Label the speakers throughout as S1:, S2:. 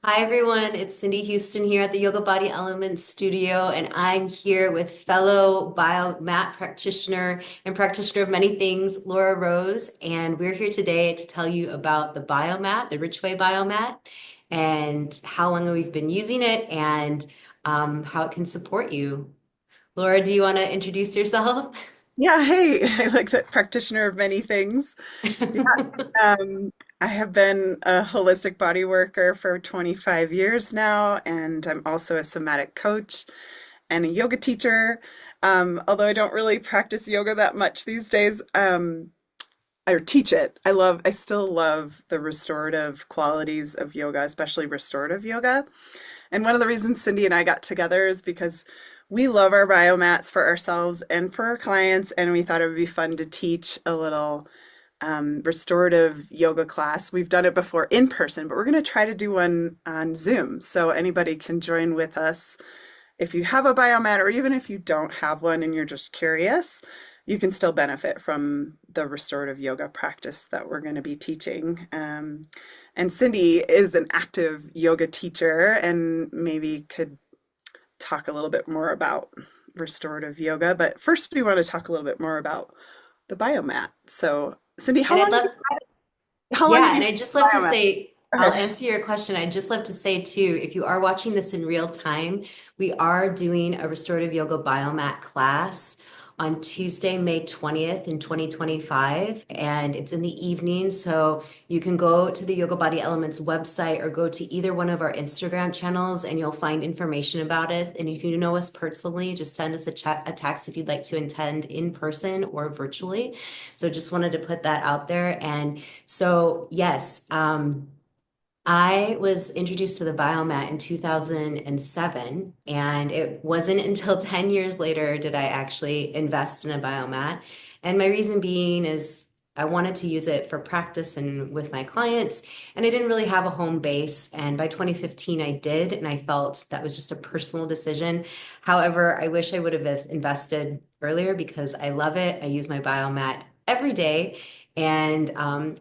S1: Hi everyone, it's Cindy Houston here at the Yoga Body Elements studio, and I'm here with fellow Biomat practitioner and practitioner of many things, Laura Rose, and we're here today to tell you about the Biomat, the Rich Way Biomat, and how long we've been using it and how it can support you. Laura, do you want to introduce yourself?
S2: Yeah, hey, I like that practitioner of many things. Yeah, um, I have been a holistic body worker for 25 years now, and I'm also a somatic coach and a yoga teacher. Although I don't really practice yoga that much these days, I teach it. I still love the restorative qualities of yoga, especially restorative yoga. And one of the reasons Cindy and I got together is because we love our biomats for ourselves and for our clients, and we thought it would be fun to teach a little restorative yoga class. We've done it before in person, but we're going to try to do one on Zoom so anybody can join with us. If you have a biomat, or even if you don't have one and you're just curious, you can still benefit from the restorative yoga practice that we're going to be teaching. And Cindy is an active yoga teacher and maybe could talk a little bit more about restorative yoga. But first, we want to talk a little bit more about the biomat. So, Cindy,
S1: And I'd love,
S2: how long have
S1: yeah,
S2: you
S1: and
S2: had
S1: I'd just
S2: the
S1: love to
S2: biomat?
S1: say, I'll
S2: Okay.
S1: answer your question. I'd just love to say too, if you are watching this in real time, we are doing a restorative yoga biomat class on Tuesday, May 20th in 2025, and it's in the evening. So you can go to the Yoga Body Elements website or go to either one of our Instagram channels and you'll find information about it. And if you know us personally, just send us a text if you'd like to attend in person or virtually. So just wanted to put that out there. And so, yes, I was introduced to the biomat in 2007, and it wasn't until 10 years later did I actually invest in a biomat. And my reason being is I wanted to use it for practice and with my clients, and I didn't really have a home base. And by 2015, I did, and I felt that was just a personal decision. However, I wish I would have invested earlier because I love it. I use my biomat every day. And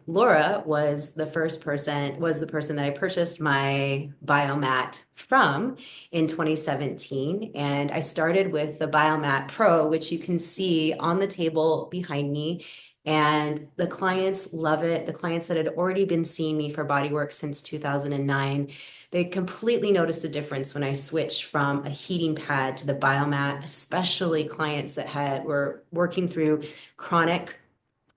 S1: Laura was the person that I purchased my Biomat from in 2017. And I started with the Biomat Pro, which you can see on the table behind me. And the clients love it. The clients that had already been seeing me for bodywork since 2009, they completely noticed a difference when I switched from a heating pad to the Biomat, especially clients that were working through chronic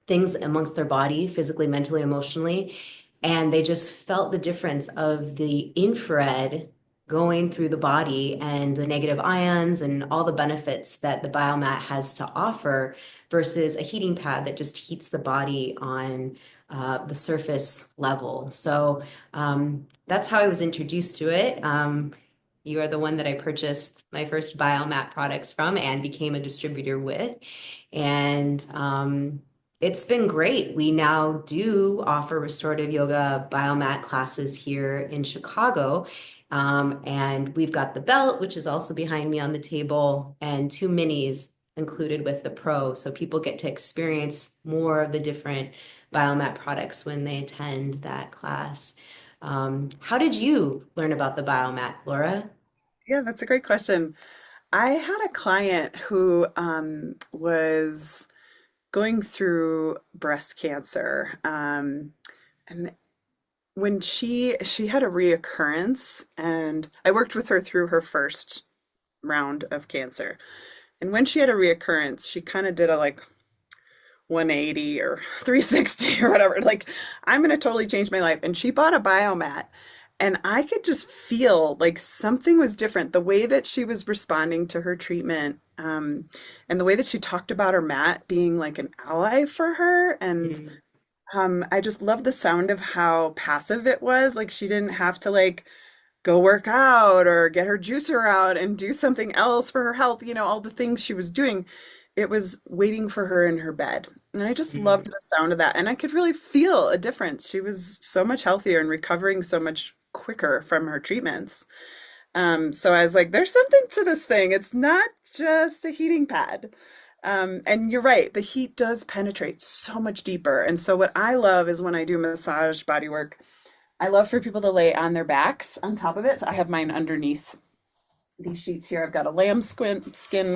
S1: things amongst their body, physically, mentally, emotionally. And they just felt the difference of the infrared going through the body and the negative ions and all the benefits that the biomat has to offer versus a heating pad that just heats the body on the surface level. So that's how I was introduced to it. You are the one that I purchased my first biomat products from and became a distributor with. And it's been great. We now do offer restorative yoga biomat classes here in Chicago. And we've got the belt, which is also behind me on the table, and two minis included with the pro. So people get to experience more of the different biomat products when they attend that class. How did you learn about the biomat, Laura?
S2: Yeah, that's a great question. I had a client who was going through breast cancer, and when she had a reoccurrence, and I worked with her through her first round of cancer. And when she had a reoccurrence, she kind of did a like 180 or 360 or whatever. Like, I'm going to totally change my life. And she bought a biomat. And I could just feel like something was different. The way that she was responding to her treatment, and the way that she talked about her mat being like an ally for her. And
S1: Mm.
S2: I just loved the sound of how passive it was. Like, she didn't have to like go work out or get her juicer out and do something else for her health, all the things she was doing. It was waiting for her in her bed. And I just loved
S1: Mm.
S2: the sound of that. And I could really feel a difference. She was so much healthier and recovering so much quicker from her treatments. So I was like, there's something to this thing. It's not just a heating pad. And you're right, the heat does penetrate so much deeper. And so what I love is when I do massage body work, I love for people to lay on their backs on top of it. So I have mine underneath these sheets here. I've got a lamb skin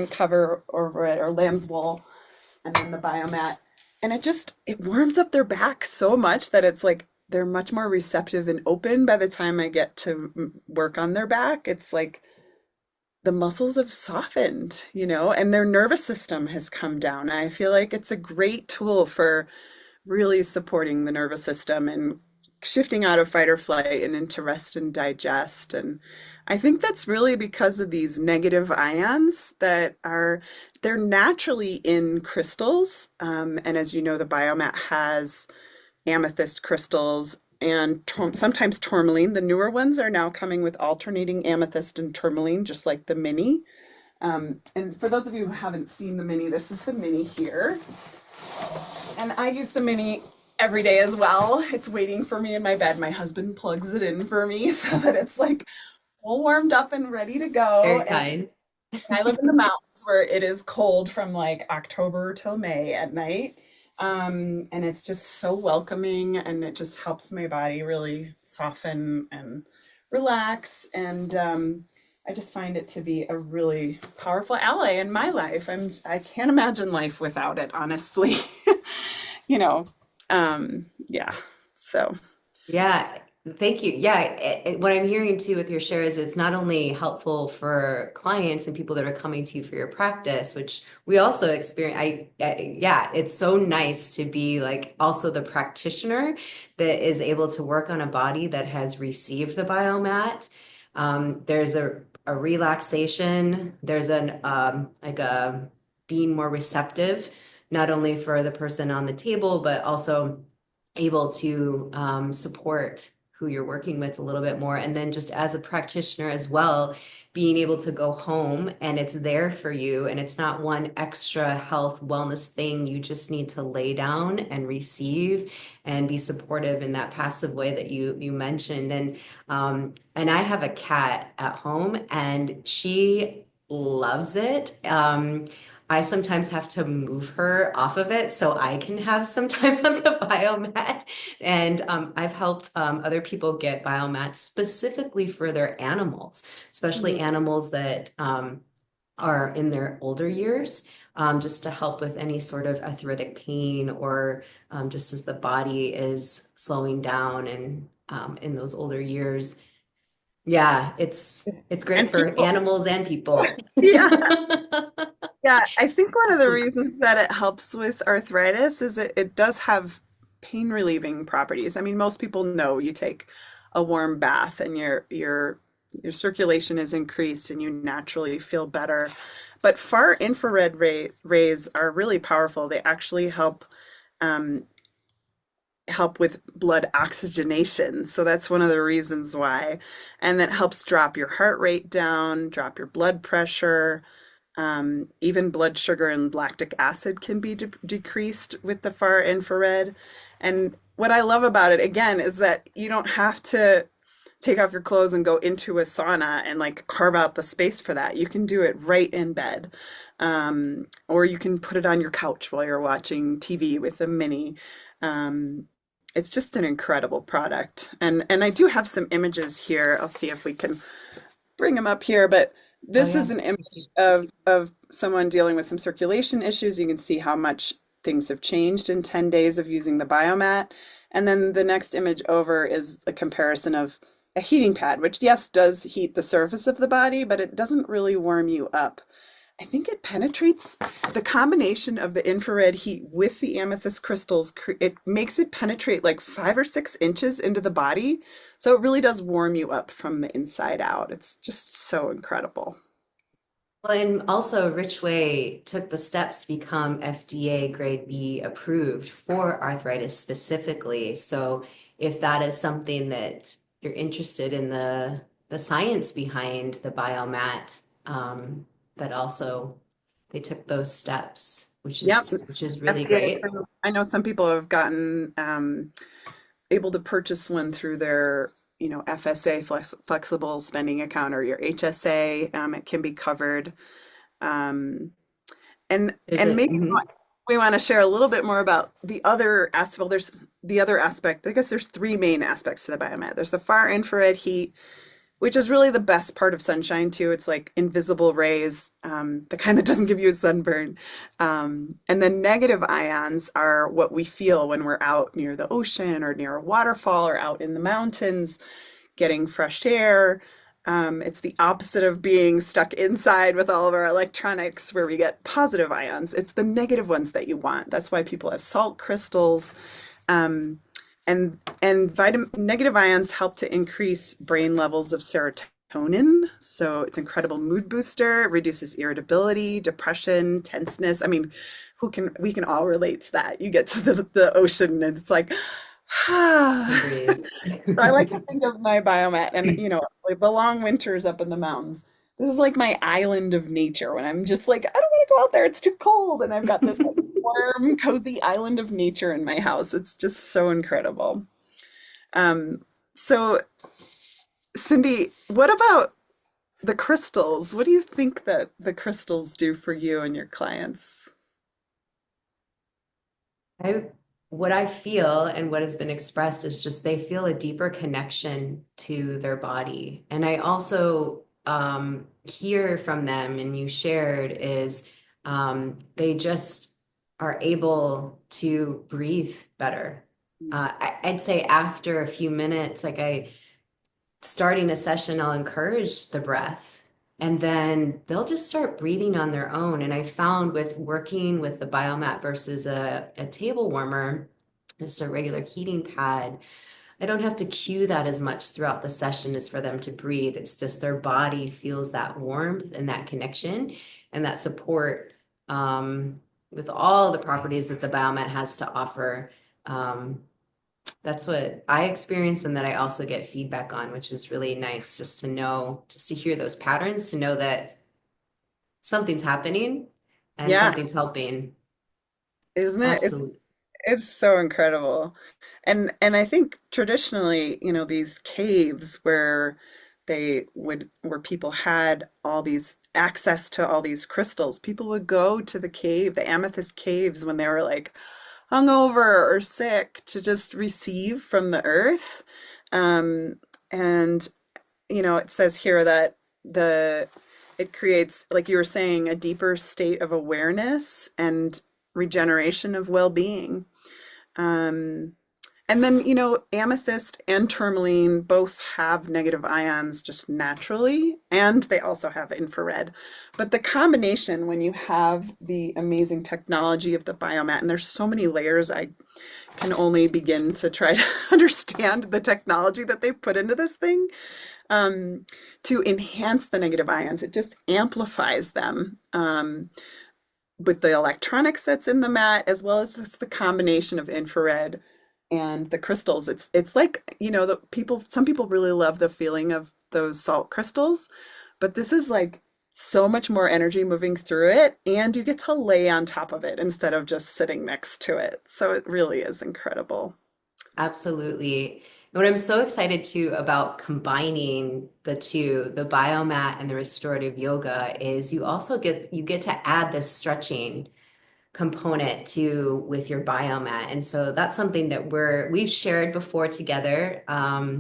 S2: cover over it, or lamb's wool, and then the biomat. And it warms up their back so much that it's like they're much more receptive and open by the time I get to work on their back. It's like the muscles have softened, and their nervous system has come down. I feel like it's a great tool for really supporting the nervous system and shifting out of fight or flight and into rest and digest. And I think that's really because of these negative ions they're naturally in crystals. And as you know, the biomat has amethyst crystals and sometimes tourmaline. The newer ones are now coming with alternating amethyst and tourmaline, just like the mini. And for those of you who haven't seen the mini, this is the mini here. And I use the mini every day as well. It's waiting for me in my bed. My husband plugs it in for me so that it's like all warmed up and ready to go.
S1: Very
S2: And
S1: kind.
S2: I live in the mountains where it is cold from like October till May at night. And it's just so welcoming, and it just helps my body really soften and relax. And I just find it to be a really powerful ally in my life. I can't imagine life without it, honestly. You know, yeah. So,
S1: Yeah, thank you. Yeah, what I'm hearing too with your shares, it's not only helpful for clients and people that are coming to you for your practice, which we also experience. Yeah, it's so nice to be like also the practitioner that is able to work on a body that has received the biomat. There's a relaxation. There's an like a being more receptive, not only for the person on the table, but also able to support who you're working with a little bit more. And then just as a practitioner as well, being able to go home and it's there for you and it's not one extra health wellness thing. You just need to lay down and receive and be supportive in that passive way that you mentioned. And I have a cat at home and she loves it. I sometimes have to move her off of it so I can have some time on the biomat. And I've helped other people get biomats specifically for their animals, especially
S2: mhm.
S1: animals that are in their older years, just to help with any sort of arthritic pain or just as the body is slowing down and in those older years. Yeah, it's great
S2: And
S1: for
S2: people,
S1: animals and people.
S2: yeah. Yeah, I think one of the reasons that it helps with arthritis is it does have pain relieving properties. I mean, most people know you take a warm bath and your circulation is increased and you naturally feel better. But far infrared rays are really powerful. They actually um, help with blood oxygenation. So that's one of the reasons why. And that helps drop your heart rate down, drop your blood pressure. Even blood sugar and lactic acid can be decreased with the far infrared. And what I love about it, again, is that you don't have to take off your clothes and go into a sauna and like carve out the space for that. You can do it right in bed. Or you can put it on your couch while you're watching TV with a mini. Um, it's just an incredible product. And I do have some images here. I'll see if we can bring them up here, but
S1: Oh
S2: this is
S1: yeah.
S2: an image of someone dealing with some circulation issues. You can see how much things have changed in 10 days of using the biomat. And then the next image over is a comparison of a heating pad, which yes, does heat the surface of the body, but it doesn't really warm you up. I think it penetrates the combination of the infrared heat with the amethyst crystals. It makes it penetrate like 5 or 6 inches into the body. So it really does warm you up from the inside out. It's just so incredible.
S1: Well, and also Richway took the steps to become FDA grade B approved for arthritis specifically. So if that is something that you're interested in the science behind the biomat, that also they took those steps,
S2: Yep.
S1: which is really
S2: FDA
S1: great.
S2: approved. I know some people have gotten able to purchase one through their, FSA flexible spending account or your HSA. It can be covered. Um, and
S1: There's
S2: and
S1: a
S2: maybe
S1: mhm.
S2: we want to share a little bit more about the other aspect. Well, there's the other aspect. I guess there's three main aspects to the biomat. There's the far infrared heat, which is really the best part of sunshine too. It's like invisible rays, the kind that doesn't give you a sunburn. And then negative ions are what we feel when we're out near the ocean or near a waterfall or out in the mountains getting fresh air. It's the opposite of being stuck inside with all of our electronics where we get positive ions. It's the negative ones that you want. That's why people have salt crystals. Um, and negative ions help to increase brain levels of serotonin. So it's incredible mood booster, it reduces irritability, depression, tenseness. I mean, we can all relate to that. You get to the ocean and it's like, ah.
S1: Agreed.
S2: So I like to think of my biomat and, like the long winters up in the mountains. This is like my island of nature when I'm just like, I don't want to go out there. It's too cold. And I've got this like warm, cozy island of nature in my house. It's just so incredible. So Cindy, what about the crystals? What do you think that the crystals do for you and your clients?
S1: I what I feel and what has been expressed is just they feel a deeper connection to their body. And I also hear from them, and you shared, is they just are able to breathe better. I'd say after a few minutes, like I starting a session, I'll encourage the breath and then they'll just start breathing on their own. And I found with working with the biomat versus a table warmer, just a regular heating pad, I don't have to cue that as much throughout the session as for them to breathe. It's just their body feels that warmth and that connection and that support with all the properties that the biomat has to offer. Um, that's what I experience and that I also get feedback on, which is really nice just to know, just to hear those patterns, to know that something's happening and
S2: Yeah,
S1: something's helping.
S2: isn't it?
S1: Absolutely.
S2: It's so incredible. And I think traditionally, these caves where people had all these access to all these crystals, people would go to the cave, the amethyst caves when they were like hungover or sick to just receive from the earth. Um, and it says here that the it creates, like you were saying, a deeper state of awareness and regeneration of well-being. Um, and then, amethyst and tourmaline both have negative ions just naturally, and they also have infrared. But the combination, when you have the amazing technology of the biomat, and there's so many layers, I can only begin to try to understand the technology that they put into this thing to enhance the negative ions. It just amplifies them. With the electronics that's in the mat, as well as the combination of infrared and the crystals. It's like, some people really love the feeling of those salt crystals, but this is like so much more energy moving through it, and you get to lay on top of it instead of just sitting next to it. So it really is incredible.
S1: Absolutely. And what I'm so excited too about combining the two, the biomat and the restorative yoga, is you get to add this stretching component to with your biomat. And so that's something that we've shared before together a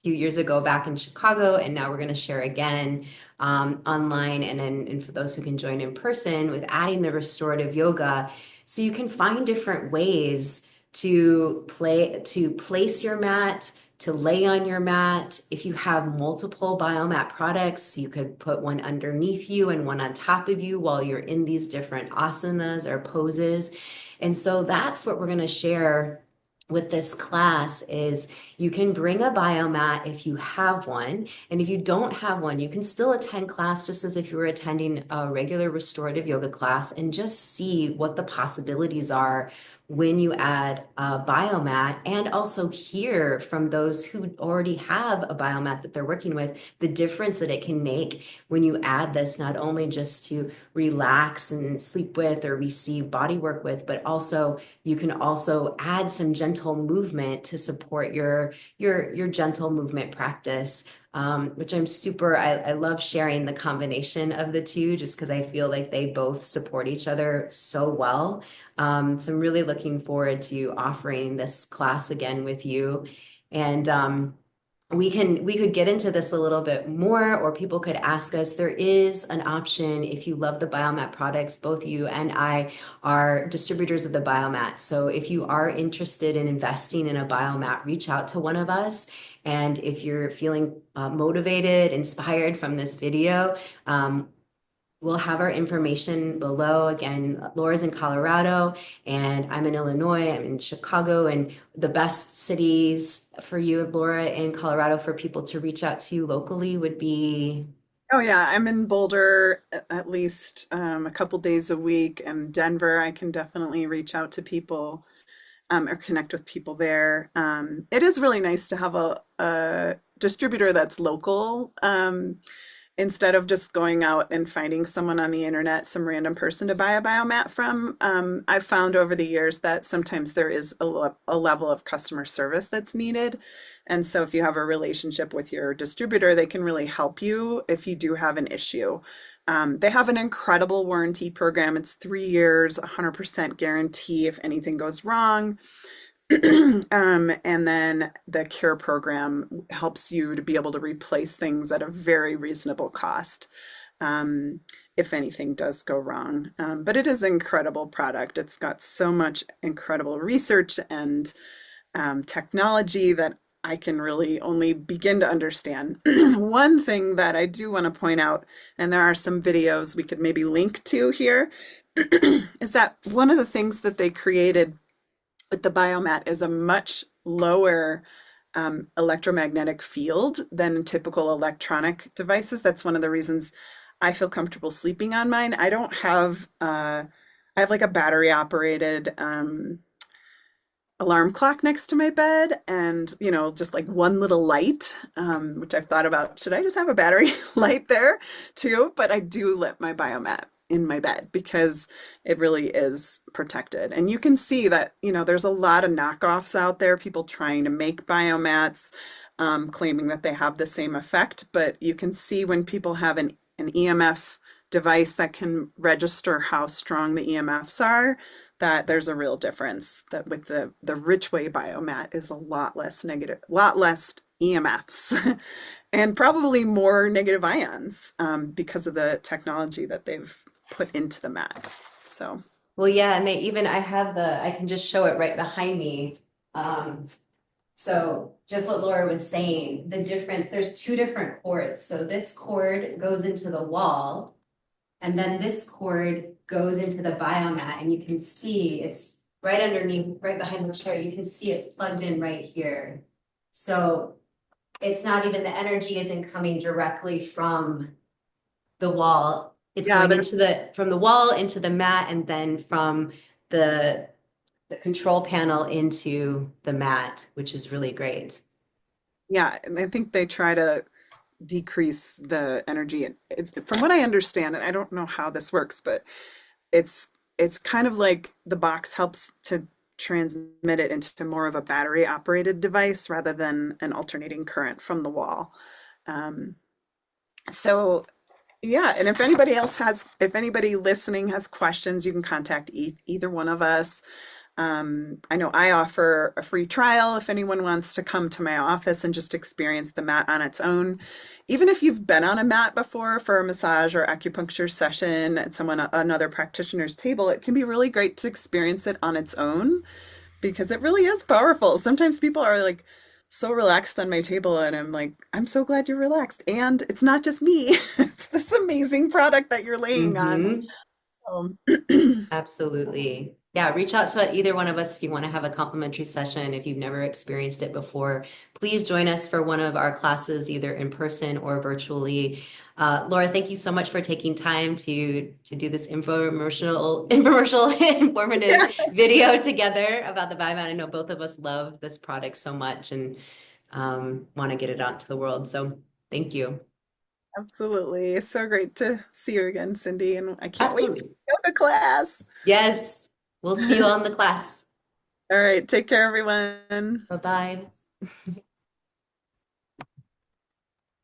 S1: few years ago back in Chicago, and now we're going to share again online and for those who can join in person with adding the restorative yoga. So you can find different ways to place your mat, to lay on your mat. If you have multiple biomat products, you could put one underneath you and one on top of you while you're in these different asanas or poses. And so that's what we're going to share with this class is you can bring a biomat if you have one. And if you don't have one, you can still attend class just as if you were attending a regular restorative yoga class and just see what the possibilities are when you add a biomat, and also hear from those who already have a biomat that they're working with, the difference that it can make when you add this, not only just to relax and sleep with or receive body work with, but also you can also add some gentle movement to support your gentle movement practice which I love sharing the combination of the two just because I feel like they both support each other so well. So I'm really looking forward to offering this class again with you. And we could get into this a little bit more, or people could ask us. There is an option if you love the Biomat products. Both you and I are distributors of the Biomat. So if you are interested in investing in a Biomat, reach out to one of us. And if you're feeling motivated, inspired from this video, we'll have our information below. Again, Laura's in Colorado and I'm in Illinois, I'm in Chicago, and the best cities for you, Laura, in Colorado for people to reach out to locally would be.
S2: Oh yeah, I'm in Boulder at least a couple days a week, and Denver. I can definitely reach out to people or connect with people there. It is really nice to have a distributor that's local. Instead of just going out and finding someone on the internet, some random person to buy a biomat from. I've found over the years that sometimes there is a level of customer service that's needed. And so if you have a relationship with your distributor, they can really help you if you do have an issue. They have an incredible warranty program. It's 3 years, 100% guarantee if anything goes wrong. And then the care program helps you to be able to replace things at a very reasonable cost if anything does go wrong. But it is an incredible product. It's got so much incredible research and technology that I can really only begin to understand. One thing that I do want to point out, and there are some videos we could maybe link to here, is that one of the things that they created with the Biomat is a much lower electromagnetic field than typical electronic devices. That's one of the reasons I feel comfortable sleeping on mine. I don't have, I have like a battery operated alarm clock next to my bed, and just like one little light, which I've thought about, should I just have a battery light there too? But I do lit my Biomat in my bed because it really is protected. And you can see that there's a lot of knockoffs out there, people trying to make biomats, claiming that they have the same effect, but you can see when people have an EMF device that can register how strong the EMFs are, that there's a real difference. That with the Richway Biomat is a lot less negative, a lot less EMFs, and probably more negative ions because of the technology that they've put into the mat. So,
S1: Well, yeah, and I can just show it right behind me. So just what Laura was saying, the difference, there's two different cords. So this cord goes into the wall, and then this cord goes into the Biomat, and you can see it's right underneath, right behind the chair. You can see it's plugged in right here. So it's not even, the energy isn't coming directly from the wall. It's
S2: yeah,
S1: going
S2: there's,
S1: from the wall into the mat, and then from the control panel into the mat, which is really great.
S2: yeah, and I think they try to decrease the energy. From what I understand, and I don't know how this works, but it's it's kind of like the box helps to transmit it into more of a battery operated device rather than an alternating current from the wall. Um, so yeah, and if anybody listening has questions, you can contact either one of us. I know I offer a free trial if anyone wants to come to my office and just experience the mat on its own. Even if you've been on a mat before for a massage or acupuncture session at another practitioner's table, it can be really great to experience it on its own because it really is powerful. Sometimes people are like so relaxed on my table, and I'm like, I'm so glad you're relaxed. And it's not just me, it's this amazing product that you're laying on.
S1: Mm-hmm.
S2: So,
S1: Absolutely. Yeah, reach out to either one of us if you want to have a complimentary session. If you've never experienced it before, please join us for one of our classes, either in person or virtually. Laura, thank you so much for taking time to do this informative
S2: yeah,
S1: video together about the Biomat. I know both of us love this product so much and want to get it out to the world. So thank you.
S2: absolutely. It's so great to see you again, Cindy, and I can't wait to
S1: Absolutely.
S2: go to class.
S1: Yes. We'll see you on the class.
S2: All right, take care, everyone.
S1: Bye-bye.